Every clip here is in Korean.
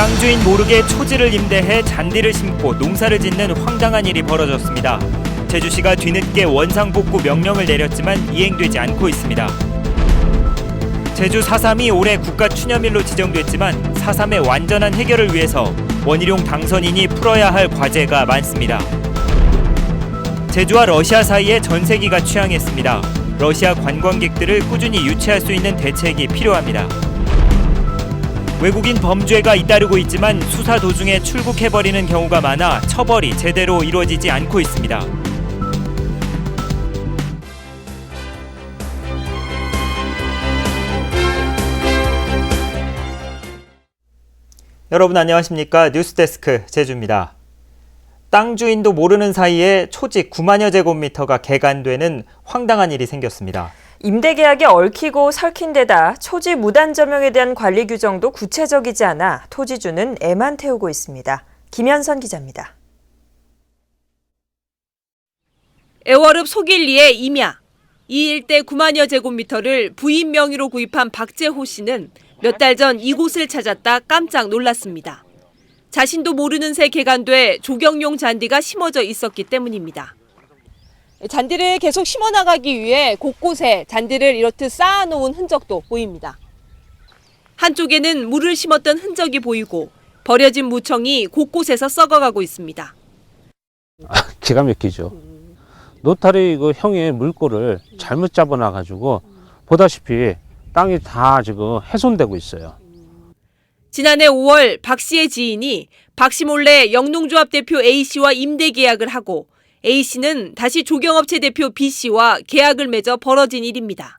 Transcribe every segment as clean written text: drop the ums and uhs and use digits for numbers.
땅 주인 모르게 초지를 임대해 잔디를 심고 농사를 짓는 황당한 일이 벌어졌습니다. 제주시가 뒤늦게 원상복구 명령을 내렸지만 이행되지 않고 있습니다. 제주 4.3이 올해 국가추념일로 지정됐지만 4.3의 완전한 해결을 위해서 원희룡 당선인이 풀어야 할 과제가 많습니다. 제주와 러시아 사이에 전세기가 취항했습니다. 러시아 관광객들을 꾸준히 유치할 수 있는 대책이 필요합니다. 외국인 범죄가 잇따르고 있지만 수사 도중에 출국해버리는 경우가 많아 처벌이 제대로 이루어지지 않고 있습니다. 여러분 안녕하십니까? 뉴스데스크 제주입니다. 땅 주인도 모르는 사이에 초지 9만여 제곱미터가 개간되는 황당한 일이 생겼습니다. 임대계약에 얽히고 설킨 데다 초지 무단 점용에 대한 관리 규정도 구체적이지 않아 토지주는 애만 태우고 있습니다. 김현선 기자입니다. 애월읍 소길리의 임야. 이 일대 9만여 제곱미터를 부인 명의로 구입한 박재호 씨는 몇 달 전 이곳을 찾았다 깜짝 놀랐습니다. 자신도 모르는 새 개간돼 조경용 잔디가 심어져 있었기 때문입니다. 잔디를 계속 심어나가기 위해 곳곳에 잔디를 이렇듯 쌓아놓은 흔적도 보입니다. 한쪽에는 물을 심었던 흔적이 보이고 버려진 무청이 곳곳에서 썩어가고 있습니다. 기가 막히죠. 노탈이 그 형의 물꼬를 잘못 잡아놔가지고 보다시피 땅이 다 지금 훼손되고 있어요. 지난해 5월 박 씨의 지인이 박 씨 몰래 영농조합 대표 A 씨와 임대 계약을 하고 A 씨는 다시 조경업체 대표 B 씨와 계약을 맺어 벌어진 일입니다.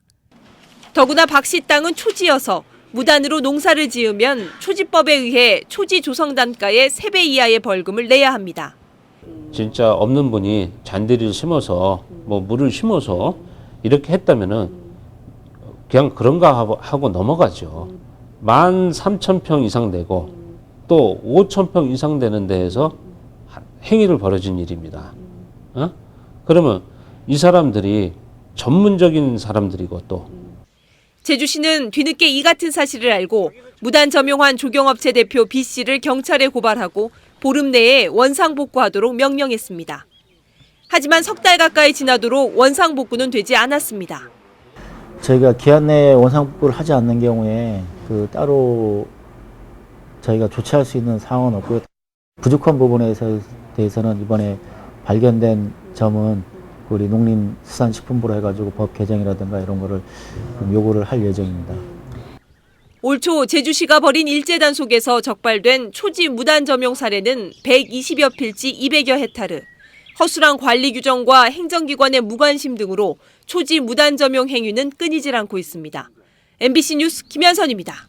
더구나 박 씨 땅은 초지여서 무단으로 농사를 지으면 초지법에 의해 초지 조성 단가의 3배 이하의 벌금을 내야 합니다. 진짜 없는 분이 잔디를 심어서 물을 심어서 이렇게 했다면은 그냥 그런가 하고 넘어가죠. 13,000평 이상 되고 또 5,000평 이상 되는 데에서 행위를 벌어진 일입니다. 그러면 이 사람들이 전문적인 사람들이고 또 제주시는 뒤늦게 이 같은 사실을 알고 무단 점용한 조경업체 대표 B 씨를 경찰에 고발하고 보름 내에 원상복구하도록 명령했습니다. 하지만 석 달 가까이 지나도록 원상복구는 되지 않았습니다. 저희가 기한 내에 원상복구를 하지 않는 경우에 따로 저희가 조치할 수 있는 상황은 없고요. 부족한 부분에 대해서는 이번에 발견된 점은 우리 농림수산식품부로 해가지고 법 개정이라든가 이런 거를 요구를 할 예정입니다. 올 초 제주시가 벌인 일제 단속에서 적발된 초지 무단 점용 사례는 120여 필지 200여 헥타르, 허술한 관리 규정과 행정기관의 무관심 등으로 초지 무단 점용 행위는 끊이질 않고 있습니다. MBC 뉴스 김현선입니다.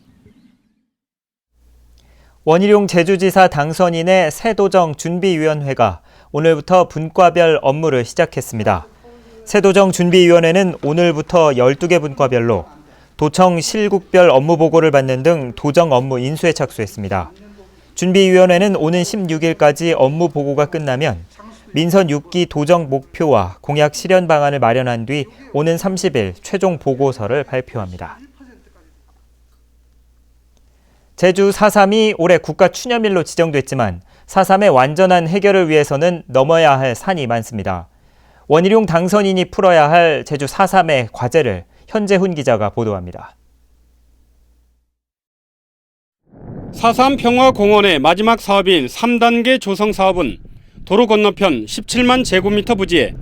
원희룡 제주지사 당선인의 새도정 준비위원회가 오늘부터 분과별 업무를 시작했습니다. 새도정 준비위원회는 오늘부터 12개 분과별로 도청 실국별 업무 보고를 받는 등 도정 업무 인수에 착수했습니다. 준비위원회는 오는 16일까지 업무 보고가 끝나면 민선 6기 도정 목표와 공약 실현 방안을 마련한 뒤 오는 30일 최종 보고서를 발표합니다. 제주 4.3이 올해 국가추념일로 지정됐지만 4.3의 완전한 해결을 위해서는 넘어야 할 산이 많습니다. 원희룡 당선인이 풀어야 할 제주 4.3의 과제를 현재훈 기자가 보도합니다. 4.3 평화공원의 마지막 사업인 3단계 조성 사업은 도로 건너편 17만 제곱미터 부지에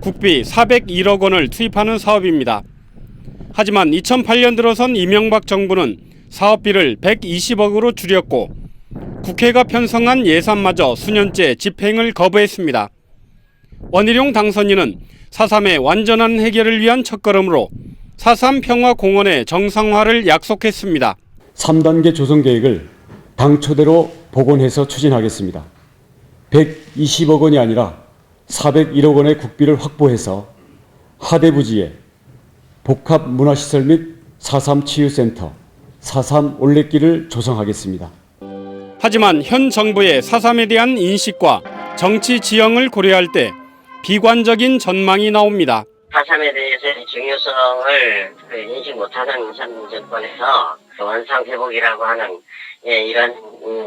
국비 401억 원을 투입하는 사업입니다. 하지만 2008년 들어선 이명박 정부는 사업비를 120억으로 줄였고 국회가 편성한 예산마저 수년째 집행을 거부했습니다. 원희룡 당선인은 4.3의 완전한 해결을 위한 첫걸음으로 4.3 평화공원의 정상화를 약속했습니다. 3단계 조성 계획을 당초대로 복원해서 추진하겠습니다. 120억 원이 아니라 401억 원의 국비를 확보해서 하대 부지에 복합문화시설 및 4.3 치유센터, 4.3 올레길을 조성하겠습니다. 하지만 현 정부의 4.3에 대한 인식과 정치 지형을 고려할 때 비관적인 전망이 나옵니다. 4.3에 대해서의 중요성을 인식 못하는 인삼 정권에서 원상 회복이라고 하는 이런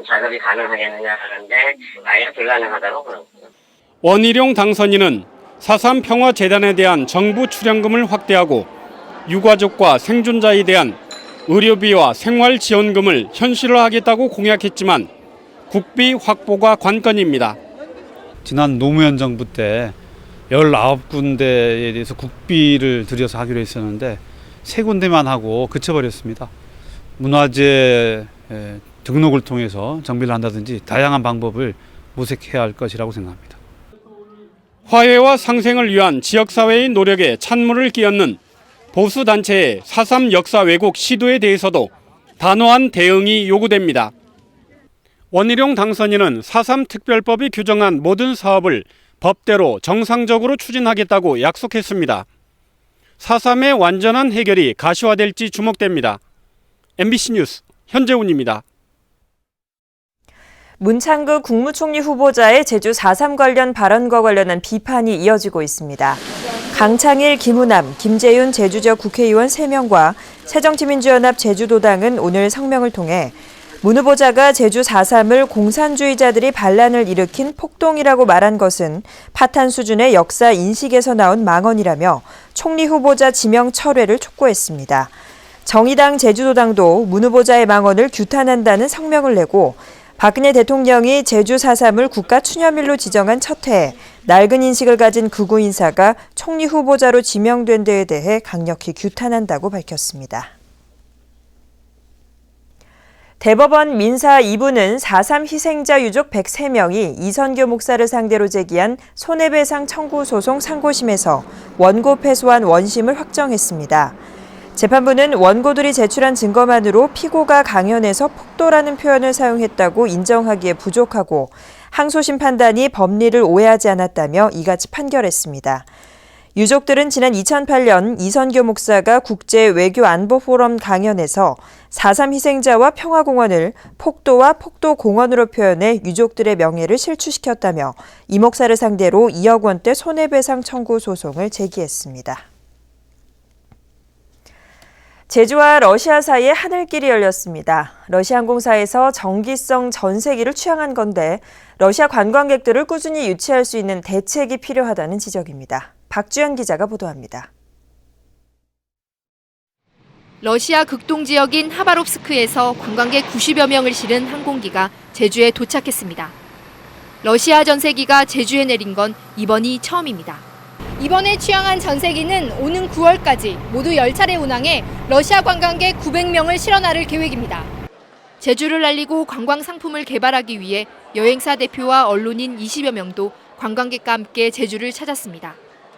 작업이 가능하겠느냐 하는데 아예 불가능하다고 그럽니다. 원희룡 당선인은 4.3 평화재단에 대한 정부 출연금을 확대하고 유가족과 생존자에 대한 의료비와 생활지원금을 현실화하겠다고 공약했지만 국비 확보가 관건입니다. 지난 노무현 정부 때 19군데에 대해서 국비를 들여서 하기로 했었는데 3군데만 하고 그쳐버렸습니다. 문화재 등록을 통해서 정비를 한다든지 다양한 방법을 모색해야 할 것이라고 생각합니다. 화해와 상생을 위한 지역사회의 노력에 찬물을 끼얹는 보수단체의 4.3 역사 왜곡 시도에 대해서도 단호한 대응이 요구됩니다. 원희룡 당선인은 4.3 특별법이 규정한 모든 사업을 법대로 정상적으로 추진하겠다고 약속했습니다. 4.3의 완전한 해결이 가시화될지 주목됩니다. MBC 뉴스 현재훈입니다. 문창극 국무총리 후보자의 제주 4.3 관련 발언과 관련한 비판이 이어지고 있습니다. 강창일, 김우남, 김재윤 제주지역 국회의원 3명과 새정치민주연합 제주도당은 오늘 성명을 통해 문 후보자가 제주 4.3을 공산주의자들이 반란을 일으킨 폭동이라고 말한 것은 파탄 수준의 역사 인식에서 나온 망언이라며 총리 후보자 지명 철회를 촉구했습니다. 정의당 제주도당도 문 후보자의 망언을 규탄한다는 성명을 내고 박근혜 대통령이 제주 4.3을 국가 추념일로 지정한 첫 해에 낡은 인식을 가진 극우 인사가 총리 후보자로 지명된 데에 대해 강력히 규탄한다고 밝혔습니다. 대법원 민사 2부는 4.3 희생자 유족 103명이 이선교 목사를 상대로 제기한 손해배상 청구 소송 상고심에서 원고 패소한 원심을 확정했습니다. 재판부는 원고들이 제출한 증거만으로 피고가 강연에서 폭도라는 표현을 사용했다고 인정하기에 부족하고 항소심 판단이 법리를 오해하지 않았다며 이같이 판결했습니다. 유족들은 지난 2008년 이선교 목사가 국제외교안보포럼 강연에서 4.3 희생자와 평화공원을 폭도와 폭도공원으로 표현해 유족들의 명예를 실추시켰다며 이 목사를 상대로 2억 원대 손해배상 청구 소송을 제기했습니다. 제주와 러시아 사이에 하늘길이 열렸습니다. 러시아 항공사에서 정기성 전세기를 취항한 건데 러시아 관광객들을 꾸준히 유치할 수 있는 대책이 필요하다는 지적입니다. 박주연 기자가 보도합니다. 러시아 극동 지역인 하바롭스크에서 관광객 90여 명을 실은 항공기가 제주에 도착했습니다. 러시아 전세기가 제주에 내린 건 이번이 처음입니다. 이번에 취항한 전세기는 오는 9월까지 모두 10차례 운항해 러시아 관광객 900명을 실어 나를 계획입니다. 제주를 알리고 관광 상품을 개발하기 위해 여행사 대표와 언론인 20여 명도 관광객과 함께 제주를 찾았습니다.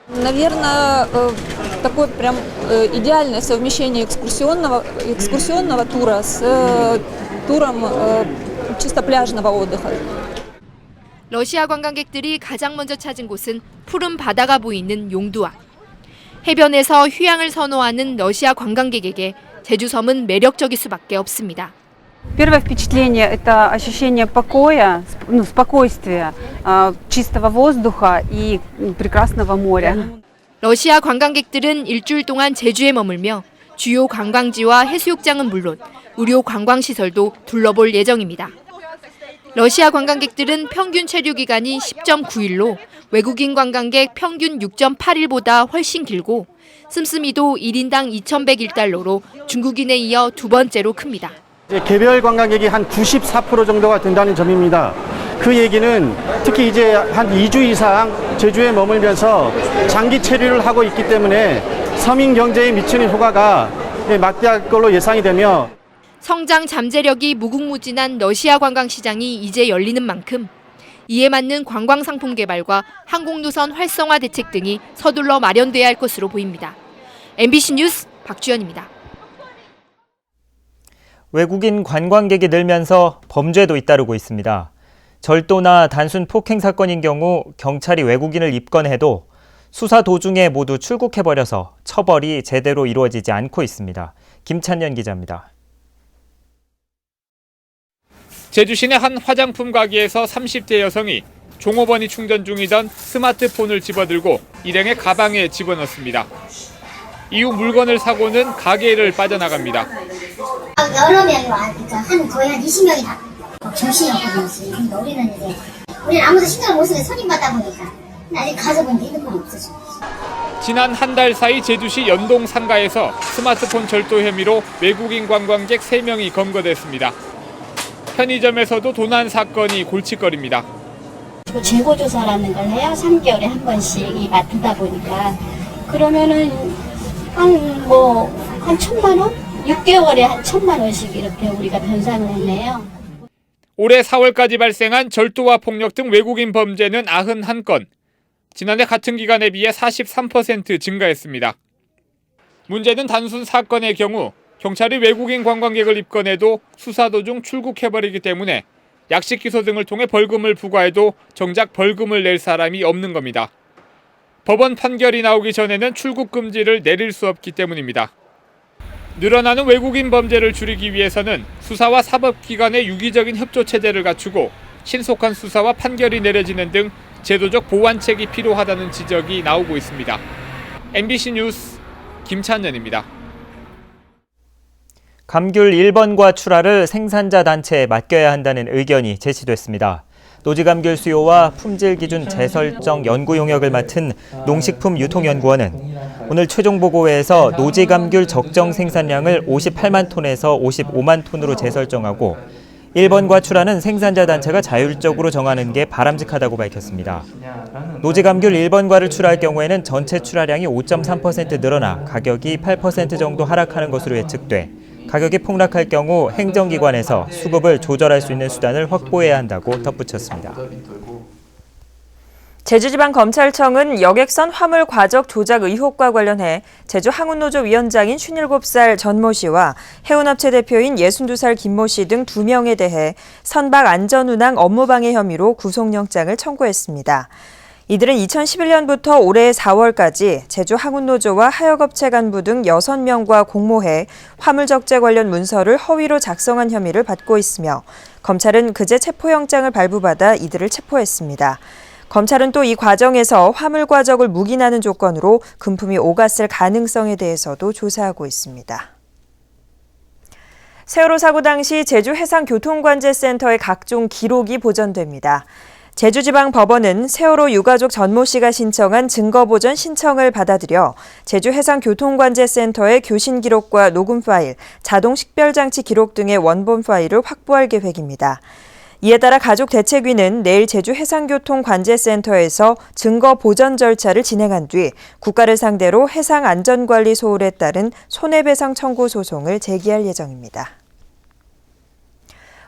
Наверное, такое прям идеальное совмещение экскурсионного тура с туром чисто пляжного отдыха. 러시아 관광객들이 가장 먼저 찾은 곳은 푸른 바다가 보이는 용두암. 해변에서 휴양을 선호하는 러시아 관광객에게 제주섬은 매력적일 수밖에 없습니다. Первое впечатление – это ощущение покоя, спокойствия, чистого воздуха и прекрасного моря. 러시아 관광객들은 일주일 동안 제주에 머물며 주요 관광지와 해수욕장은 물론 의료 관광시설도 둘러볼 예정입니다. 러시아 관광객들은 평균 체류 기간이 10.9일로 외국인 관광객 평균 6.8일보다 훨씬 길고 씀씀이도 1인당 2,101달러로 중국인에 이어 두 번째로 큽니다. 개별 관광객이 한 94% 정도가 된다는 점입니다. 그 얘기는 특히 이제 한 2주 이상 제주에 머물면서 장기 체류를 하고 있기 때문에 서민 경제에 미치는 효과가 막대할 걸로 예상이 되며 성장 잠재력이 무궁무진한 러시아 관광시장이 이제 열리는 만큼 이에 맞는 관광 상품 개발과 항공노선 활성화 대책 등이 서둘러 마련돼야 할 것으로 보입니다. MBC 뉴스 박주연입니다. 외국인 관광객이 늘면서 범죄도 잇따르고 있습니다. 절도나 단순 폭행 사건인 경우 경찰이 외국인을 입건해도 수사 도중에 모두 출국해버려서 처벌이 제대로 이루어지지 않고 있습니다. 김찬년 기자입니다. 제주 시내 한 화장품 가게에서 30대 여성이 종업원이 충전 중이던 스마트폰을 집어들고 일행의 가방에 집어넣습니다. 이후 물건을 사고는 가게를 빠져나갑니다. 여러 명이 와, 그러니까 거의 한 20명이 다 정신이었거든요. 그러니까 우리는 아무도 신경을 못 쓰고 손님받다 보니까 아직 가져본 게 핸드폰이 없어져. 지난 한 달 사이 제주시 연동 상가에서 스마트폰 절도 혐의로 외국인 관광객 3명이 검거됐습니다. 편의점에서도 도난 사건이 골칫거리입니다. 재고조사라는 걸 해요. 3개월에 한 번씩 맡다 보니까 그러면은 한 1,000만 원? 6개월에 한 1,000만 원씩 이렇게 우리가 변상을 했네요. 올해 4월까지 발생한 절도와 폭력 등 외국인 범죄는 91건. 지난해 같은 기간에 비해 43% 증가했습니다. 문제는 단순 사건의 경우 경찰이 외국인 관광객을 입건해도 수사 도중 출국해버리기 때문에 약식 기소 등을 통해 벌금을 부과해도 정작 벌금을 낼 사람이 없는 겁니다. 법원 판결이 나오기 전에는 출국 금지를 내릴 수 없기 때문입니다. 늘어나는 외국인 범죄를 줄이기 위해서는 수사와 사법기관의 유기적인 협조 체제를 갖추고 신속한 수사와 판결이 내려지는 등 제도적 보완책이 필요하다는 지적이 나오고 있습니다. MBC 뉴스 김찬년입니다. 감귤 1번과 출하를 생산자 단체에 맡겨야 한다는 의견이 제시됐습니다. 노지감귤 수요와 품질 기준 재설정 연구 용역을 맡은 농식품유통연구원은 오늘 최종 보고회에서 노지감귤 적정 생산량을 58만 톤에서 55만 톤으로 재설정하고 1번과 출하는 생산자 단체가 자율적으로 정하는 게 바람직하다고 밝혔습니다. 노지감귤 1번과를 출하할 경우에는 전체 출하량이 5.3% 늘어나 가격이 8% 정도 하락하는 것으로 예측돼 가격이 폭락할 경우 행정기관에서 수급을 조절할 수 있는 수단을 확보해야 한다고 덧붙였습니다. 제주지방검찰청은 여객선 화물 과적 조작 의혹과 관련해 제주항운노조 위원장인 57살 전모 씨와 해운업체 대표인 62살 김모 씨 등 2명에 대해 선박 안전운항 업무방해 혐의로 구속영장을 청구했습니다. 이들은 2011년부터 올해 4월까지 제주항운노조와 하역업체 간부 등 6명과 공모해 화물 적재 관련 문서를 허위로 작성한 혐의를 받고 있으며 검찰은 그제 체포영장을 발부받아 이들을 체포했습니다. 검찰은 또 이 과정에서 화물 과적을 묵인하는 조건으로 금품이 오갔을 가능성에 대해서도 조사하고 있습니다. 세월호 사고 당시 제주해상교통관제센터의 각종 기록이 보존됩니다. 제주지방법원은 세월호 유가족 전모 씨가 신청한 증거보전 신청을 받아들여 제주해상교통관제센터의 교신 기록과 녹음 파일, 자동 식별장치 기록 등의 원본 파일을 확보할 계획입니다. 이에 따라 가족대책위는 내일 제주해상교통관제센터에서 증거보전 절차를 진행한 뒤 국가를 상대로 해상안전관리 소홀에 따른 손해배상 청구 소송을 제기할 예정입니다.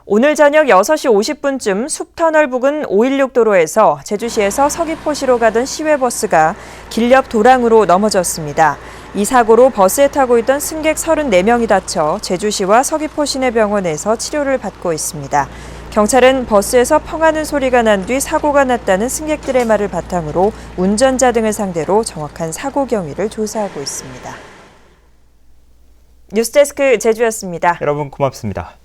오늘 저녁 6시 50분쯤 숲터널 부근 516도로에서 제주시에서 서귀포시로 가던 시외버스가 길 옆 도랑으로 넘어졌습니다. 이 사고로 버스에 타고 있던 승객 34명이 다쳐 제주시와 서귀포 시내병원에서 치료를 받고 있습니다. 경찰은 버스에서 펑하는 소리가 난 뒤 사고가 났다는 승객들의 말을 바탕으로 운전자 등을 상대로 정확한 사고 경위를 조사하고 있습니다. 뉴스데스크 제주였습니다. 여러분 고맙습니다.